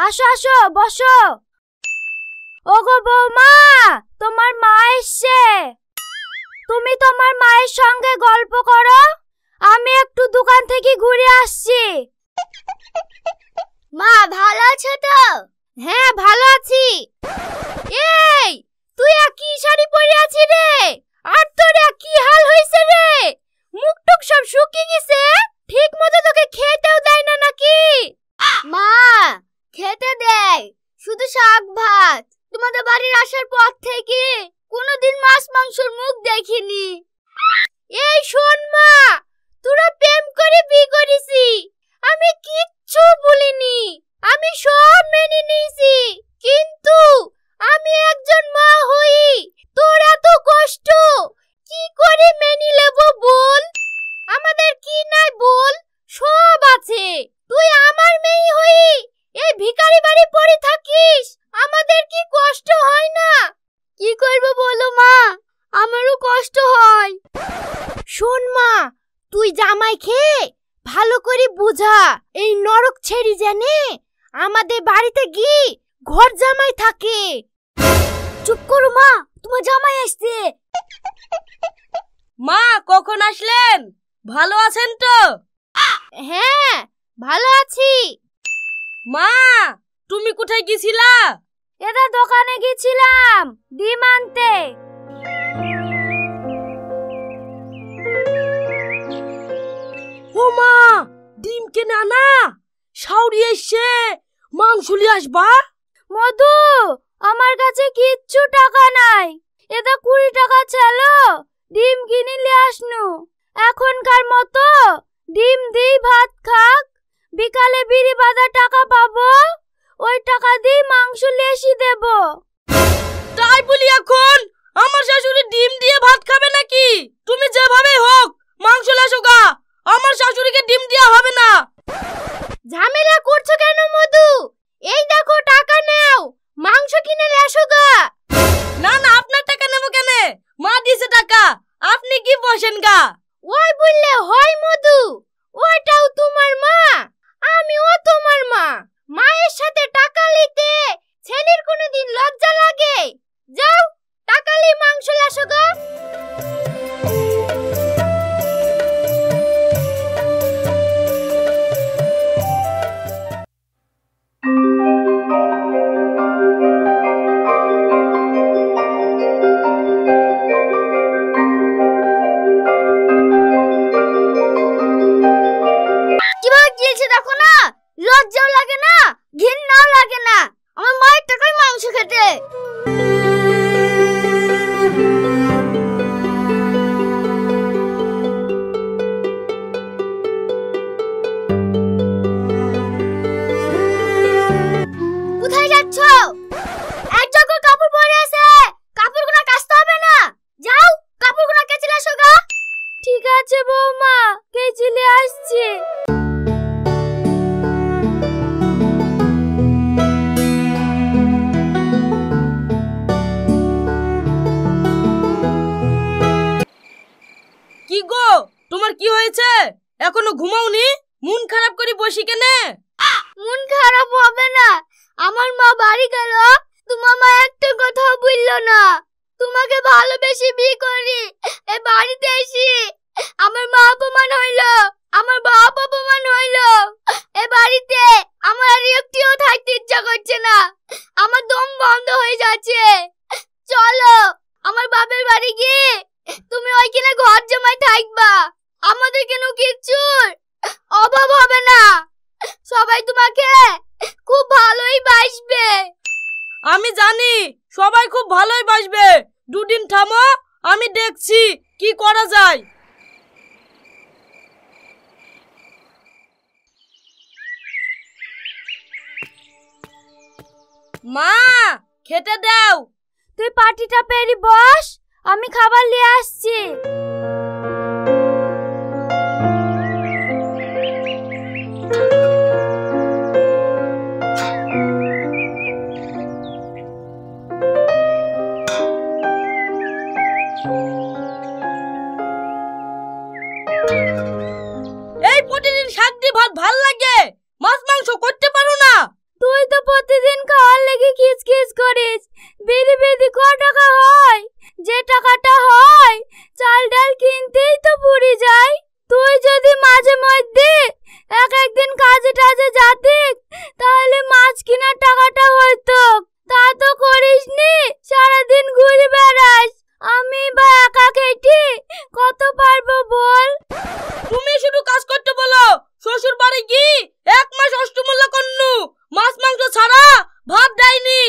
আসো আসো বসো। ওগো বৌমা, তোমার মা এসছে। তুমি তোমার মায়ের সঙ্গে গল্প করো, আমি একটু দোকান থেকে ঘুরে আসছি। মা ভালো আছো তো? হ্যাঁ ভালো আছি। এই তুই কি শাড়ি পরে আছিস রে? আর তোর কি হাল হইছে রে? মুখ টুক সব শুকিয়ে গেছে, ঠিক মতো তোকে খেতেও দেয় না নাকি? মা খেতে দেয়, শুধু শাক ভাত। তোমাদের বাড়ির আসার পর থেকে কোনোদিন মাছ মাংসের মুখ দেখিনি। এই শোন মা, তোরা প্রেম করে বিয়ে করেছি, আমি কিচ্ছু বলিনি, আমি সব মেনে নিয়েছি। কিন্তু আমি একজন মা হই, তোর এত কষ্ট কি করে মেনে নেব বল? আমাদের কি নাই বল, সব আছে। তুই আমার মেয়ে হই এই ভিখারি বাড়ি পড়ে থাকিস, আমাদের কি কষ্ট হয় না? কি করব বলো মা, আমারও কষ্ট হয়। শোন মা, তুই জামাই খেয়ে ভালো করে বুঝা, এই নরক ছেড়ে জানে আমাদের বাড়িতে গিয়ে ঘর জামাই থাকে। চুপ করো মা, তোমার জামাই আসছে। মা কখন আসলেন? ভালো আছেন তো? হ্যাঁ ভালো আছি। মা তুমি কোথায় গেছিলা? এটা দোকানে গেছিলাম ডিম আনতে। ও মা, ডিম কেনা না, শাউরি এসে মাংস নিয়ে আসবা। মধু, আমার কাছে কিচ্ছু টাকা নাই, এটা 20 টাকা ছিল, ডিম কিনে নিয়ে আসনু। এখনকার মতো ডিম দিই ভাত খাক, বিকালে বিড়ি বাঁধা টাকা পাবো, ওই টাকা দিয়ে মাংস নিয়ে এসে দেব। তাই বলি এখন আমার শাশুড়ি ডিম দিয়ে ভাত খাবে নাকি? তুমি যেভাবে হোক মাংস লাসো গা, আমার শাশুড়িকে ডিম দেওয়া হবে না। ঝামেলা করছো কেন মধু? এই দেখো টাকা নাও, মাংস কিনে নিয়ে আসো গা। না না, আপনার টাকা নেবো কেন? মা দিয়েছে টাকা, আপনি কি বসেন গা? ওই বললে হয় মধু, ওইটাও তোমার মা, আমিও তোমার মা। মায়ের সাথে টাকা নিতে ছেলের কোনোদিন লজ্জা লাগে? যাও টাকা নিয়ে মাংস লাসো গা। দেখো না, লজ্জাও লাগে না, ঘৃণাও লাগে না, আমার মায়ের টাকায় মাংস খেতে। কোথায় যাচ্ছ? এক জগর কাপড় পরে আছে, কাপড়গুলো কাচতে হবে না? যাও কাপড়গুলো কেচে আসো গা। ঠিক আছে বৌমা, কেচে নিয়ে আসছি। কি গো, তোমার কি হয়েছে? এখনো ঘুমাওনি? মন খারাপ করে বসি কেনে? মন খারাপ হবে না, আমার মা বাড়ি গেল, তোমার মা একটা কথা বললো না। তোমাকে ভালোবেসে বিয়ে করি, এই বাড়িতে এসে আমার মা অপমান হইলো, আমার বাপ অপমান হইলো। এই বাড়িতে আমার আর একটিও থাকতে ইচ্ছা করছে না, আমার দম বন্ধ হয়ে যাচ্ছে। চলো আমার বাপের বাড়ি গিয়ে তুমি ওইখানে ঘর জমায় থাকবা, আমাদের কেন কিচ্ছুর অভাব হবে না, সবাই তোমাকে খুব ভালোই বাসবে। আমি জানি সবাই খুব ভালোই বাসবে, দুদিন থামো, আমি দেখছি কি করা যায়। মা খেতে দাও। তুই পাটিটা পেরি বস, আমি খাবার নিয়ে আসছি। এই প্রতিদিন শাক দিয়ে ভাত ভাল লাগে, মাছ মাংস করতে পারো না? তুই করিস, বিড়ি বিড়ি ক টাকা হয়? যে টাকাটা হয় চাল ডাল কিনতেই তো পুড়ে যায়। তুই যদি মাঝে মধ্যে একদিন কাজে টাজে যাতিস তাহলে মাছ কেনার টাকাটা হইতো। তা তো করিসনি, সারাদিন ঘুরে বেড়াস। আমি বা একা খেটে কত পারবো বল? তুমি শুধু কাজ করতে বলো। শ্বশুর বাড়ি কি 1 মাস অষ্টমূল্য কন্নু মাছ মাংস ছাড়া ভাত দেয়নি।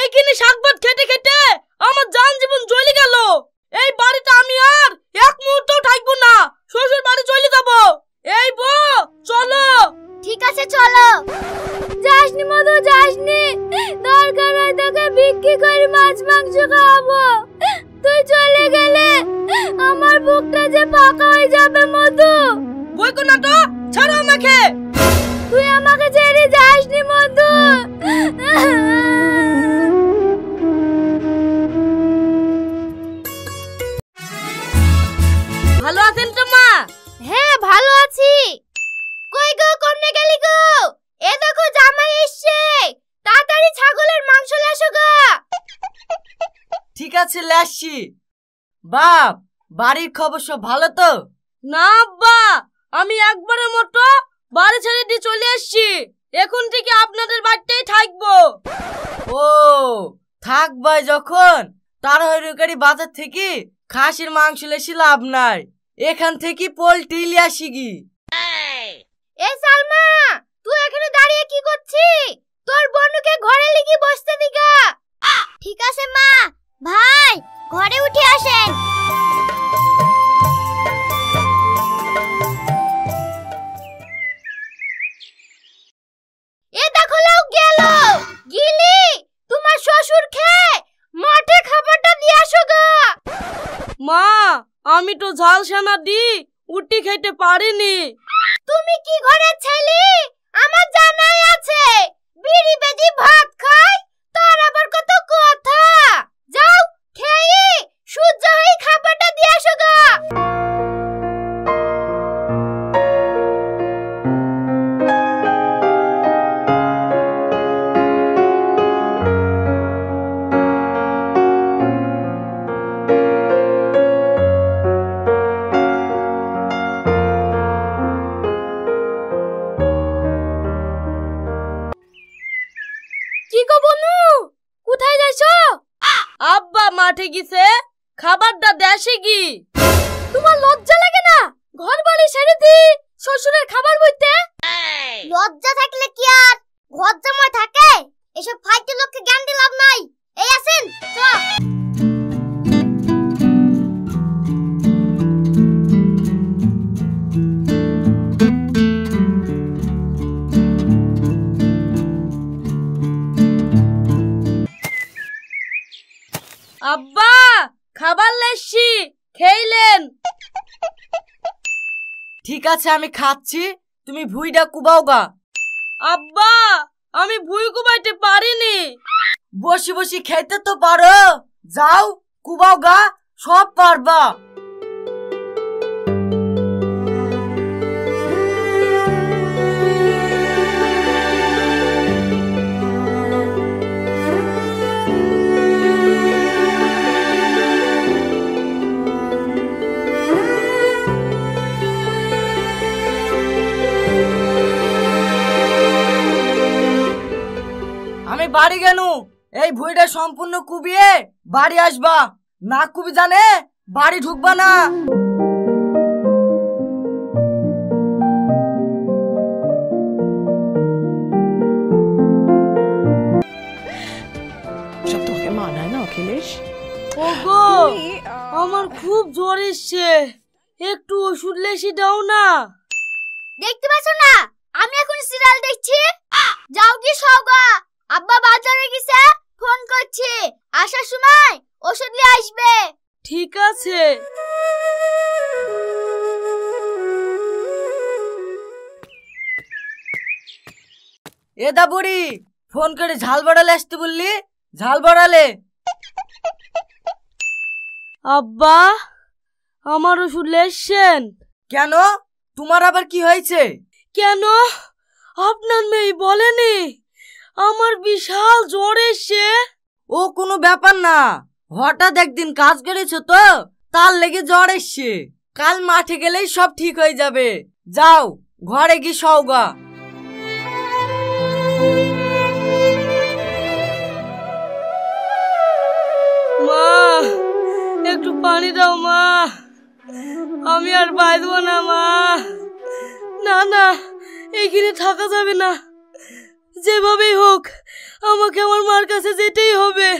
এইখানে শাক ভাত খেতে খেতে আমার জান জীবন জ্বলে গেল। এই বাড়িতে আমি আর 1 মুহূর্তও থাকবো না। শ্বশুর বাড়ি চলে যাব। এই বউ চলো। ঠিক আছে চলো। যাসনি মধু, যাসনি। দরকার হয় তোকে বিক্রি করে মাছ মাংস খাওয়াবো। তুই চলে গেলে আমার বুকটা যে ফাঁকা হয়ে যাবে মধু। বইকো না তো, ছাড়ো আমাকে। তুই আমাকে ছেড়ে যাসনি মধু। ভালো আছেন তো মা? হ্যাঁ ভালো আছি। কই গো, কমনে গেলি গো? এ দেখো জামাই এসছে, তাড়াতাড়ি ছাগলের মাংস লেসো গো। ঠিক আছে লেসছি। বাপ, বাড়ির খবর সব ভালো তো? না আব্বা, আমি একবারের মতো বাড়ি ছেড়ে দিয়ে চলে এসেছি। এখন থেকে আপনাদের বাড়িতেই থাকবো। ও থাকবাই যখন, তাড়াহুড়োকারী বাজার থেকে খাসির মাংস লেসি লাভ নাই। এখান থেকে পোল্ট্রি লিয়ে আসি গি। এ সালমা, তুই এখানে দাঁড়িয়ে কি করছিস? তোর বোনকে ঘরে লিখি বসতে দিগা। ঠিক আছে মা। ভাই ঘরে উঠে আসেন। এ দেখো লাউ গেল। গিলি তোমার শ্বশুর খেয়ে মাঠে খাবারটা দিয়ে আসো গা। মা, আমি তো ঝাল সানা দি উটি খেতে পারিনি। তুমি কি ঘরে ছেলে? আমার জানাই আছে বিড়ি বেদি ভাত খায়, তার আবার কত কথা। যাও খেয়ে সূর্য হয়ে খাবারটা দিয়ে আসো গা। কি গো বনু, কোথায় যাইছো? আব্বা মাঠে গেছে, খাবারটা দেশে কি। তোমার লজ্জা লাগে না? ঘর বাড়ি ছেড়ে দি শ্বশুরের খাবার বইতে। লজ্জা থাকলে কি আর ঘর জামাই থাকে? এসব ফাইটে লোককে জ্ঞান দিয়ে লাভ নাই। এই আসেন চ। আব্বা খাবার লেসছি, খেইলেন। ঠিক আছে আমি খাচ্ছি, তুমি ভুইটা কুবাও গা। আব্বা আমি ভুই কুবাইতে পারিনি। বসে বসে খেতে তো পারো, যাও কুবাও গা, সব পারবা। আমি বাড়ি গেল, এই ভুইটা সম্পূর্ণ কুবিয়ে বাড়ি আসবা। না কুবি জানে বাড়ি ঢুকবা না। সব তোকে মানায় না অখিলেশ? ওগো আমার খুব জ্বর এসছে, একটু ওষুধ লেসি দাও না। দেখতে পাচ্ছ না আমি এখন সিরিয়াল দেখছি? যাও কি সওগা, আব্বা বাজারে গেছে, ফোন করছে, আসার সময় ওষুধ নিয়ে আসবে। ঠিক আছে। এদা বুড়ি, ফোন করে ঝাল বাড়ালে আসতে বললি, ঝাল বাড়ালে। আব্বা আমার ওষুধ লেসছেন কেন? তোমার আবার কি হয়েছে? কেন? আপনার মেয়ে বলেনি আমার বিশাল জ্বর এসছে? ও ব্যাপার না, হঠাৎ একদিন কাজ করেছো তো তার লেগে জ্বর এসছে। কাল মাঠে গেলেই সব ঠিক হয়ে যাবে। যাও ঘরে গিয়ে সওগা। মা একটু পানি দাও মা, আমি আর বাঁচবো না মা। না না, এখানে থাকা যাবে না, যেভাবেই হোক আমাকে আমার মার কাছে যেতেই হবে।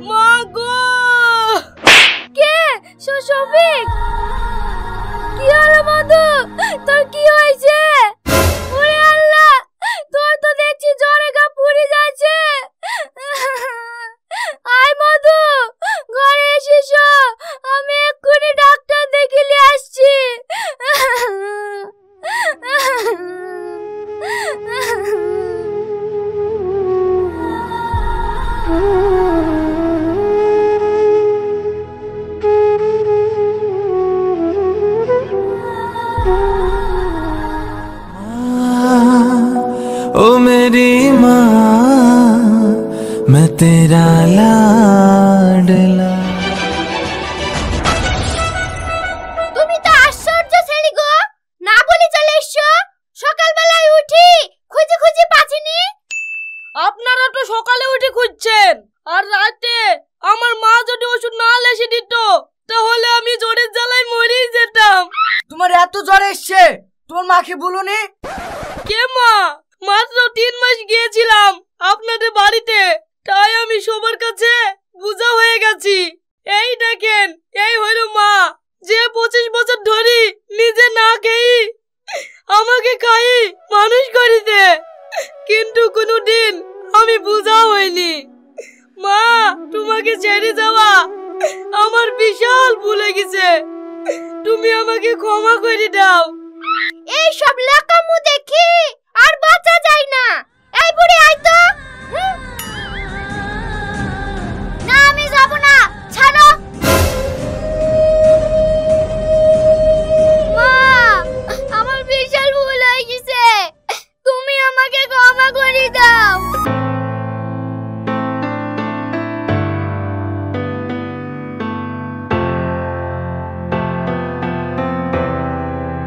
মা গো! কে? শফিক, কি হলো মধু? তোর কি হয়েছে? ওরে আল্লাহ, তোর তো দেখছি জ্বরে গা পুড়ে যাচ্ছে। আয় মধু, ঘরে এসেছ, আমি এক্ষুনি ডাক্তার দেখে নিয়ে আসছি। ओ मेरी माँ, मैं तेरा लाडला। তুমি তো আশ্চর্য ছেলে গো, না বলে চলে এসছো। সকালবেলায় উঠি খুঁজে খুঁজে পাচ্ছিনি। আপনারা তো সকালে উঠে খুঁজছেন, আর রাতে আমার মা যদি ওষুধ না এসে দিত তাহলে আমি জ্বরের জ্বালায় মরেই যেতাম। তোমার এত জ্বর এসছে, তোমার মাকে বলুনি? কে মা? মাত্র 3 মাস গিয়েছিলাম আপনাদের বাড়িতে, তাই আমি সবার কাছে বোঝা হয়ে গেছি। এই দেখেন, এই হলো মা, যে 25 বছর ধরে নিজে না খেয়ে আমাকে খাই মানুষ করিতে, কিন্তু কোনোদিন আমি বোঝা হইনি। মা, তোমাকে ছেড়ে যাওয়া আমার বিশাল ভুল হয়ে গেছে, তুমি আমাকে ক্ষমা করে দাও। এই সব লাকামু দেখি আর বাঁচা যায় না। এই বুড়ি আয় তো।